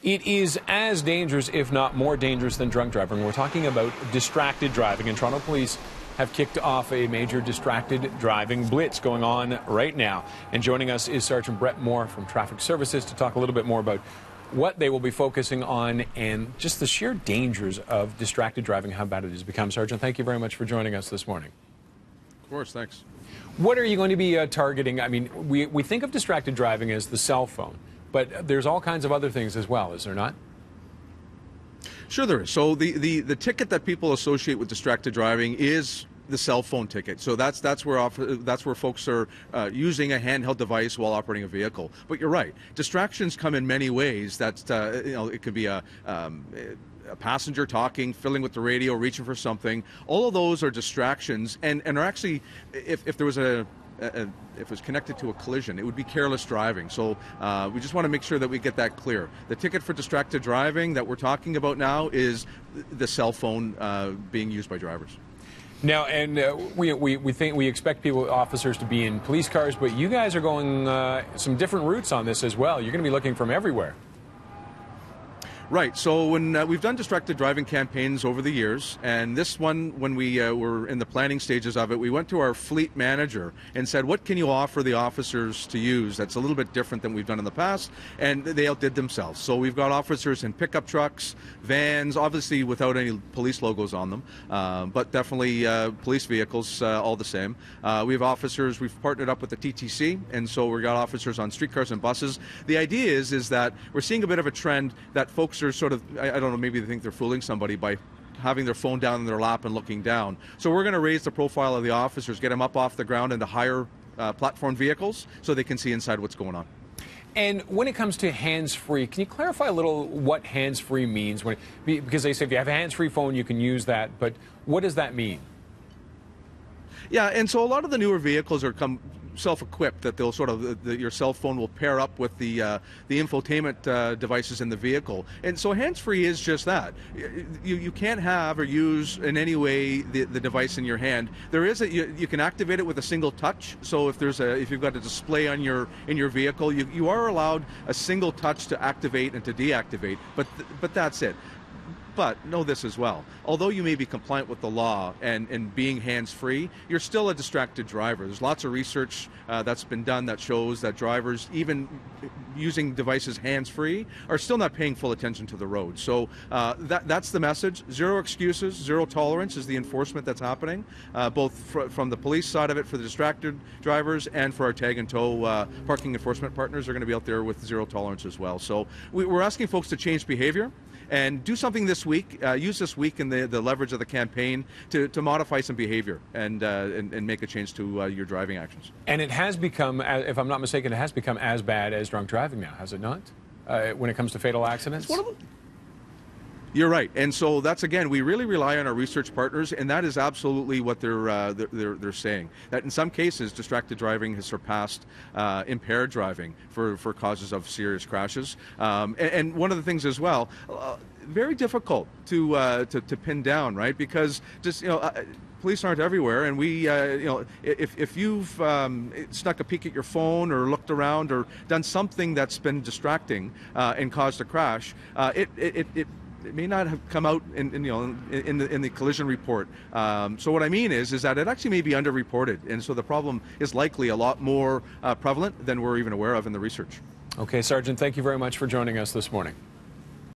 It is as dangerous, if not more dangerous, than drunk driving. We're talking about distracted driving, and Toronto Police have kicked off a major distracted driving blitz going on right now. And joining us is Sergeant Brett Moore from Traffic Services to talk a little bit more about what they will be focusing on and just the sheer dangers of distracted driving, how bad it has become. Sergeant, thank you very much for joining us this morning. Of course, thanks. What are you going to be targeting? I mean, we think of distracted driving as the cell phone, but there's all kinds of other things as well, is there not? Sure there is. So the ticket that people associate with distracted driving is the cell phone ticket. So that's where folks are using a handheld device while operating a vehicle. But you're right. Distractions come in many ways. It could be a passenger talking, fiddling with the radio, reaching for something. All of those are distractions, and are actually, if there was if it was connected to a collision, it would be careless driving. So we just want to make sure that we get that clear. The ticket for distracted driving that we're talking about now is the cell phone being used by drivers. Now, and we expect officers to be in police cars, but you guys are going some different routes on this as well. You're going to be looking from everywhere. Right. So when we've done distracted driving campaigns over the years, and this one, when we were in the planning stages of it, we went to our fleet manager and said, what can you offer the officers to use that's a little bit different than we've done in the past? And they outdid themselves. So we've got officers in pickup trucks, vans, obviously without any police logos on them, but definitely police vehicles all the same. We have officers, we've partnered up with the TTC, and so we've got officers on streetcars and buses. The idea is that we're seeing a bit of a trend that folks are sort of, I don't know, maybe they think they're fooling somebody by having their phone down in their lap and looking down. So we're going to raise the profile of the officers, get them up off the ground into higher platform vehicles so they can see inside what's going on. And when it comes to hands-free, can you clarify a little what hands-free means? Because they say if you have a hands-free phone, you can use that, but what does that mean? Yeah, and so a lot of the newer vehicles are self-equipped, that they'll sort of your cell phone will pair up with the infotainment devices in the vehicle, and so hands-free is just that. You can't have or use in any way the device in your hand. There is you can activate it with a single touch. So if you've got a display on in your vehicle, you are allowed a single touch to activate and to deactivate, but that's it. But know this as well. Although you may be compliant with the law and being hands-free, you're still a distracted driver. There's lots of research that's been done that shows that drivers, even using devices hands-free, are still not paying full attention to the road. So that's the message. Zero excuses, zero tolerance is the enforcement that's happening, both from the police side of it for the distracted drivers and for our tag and tow parking enforcement partners are going to be out there with zero tolerance as well. So we're asking folks to change behavior and do something this week, use this week in the leverage of the campaign to modify some behavior and make a change to your driving actions. And it has become, if I'm not mistaken, it has become as bad as drunk driving now, has it not? When it comes to fatal accidents? You're right, and so that's, again, we really rely on our research partners, and that is absolutely what they're saying. That in some cases, distracted driving has surpassed impaired driving for causes of serious crashes. And one of the things as well, very difficult to pin down, right? Because just police aren't everywhere, and we, if you've snuck a peek at your phone or looked around or done something that's been distracting and caused a crash, it may not have come out in the collision report. So what I mean is that it actually may be underreported, and so the problem is likely a lot more prevalent than we're even aware of in the research. Okay, Sergeant, thank you very much for joining us this morning.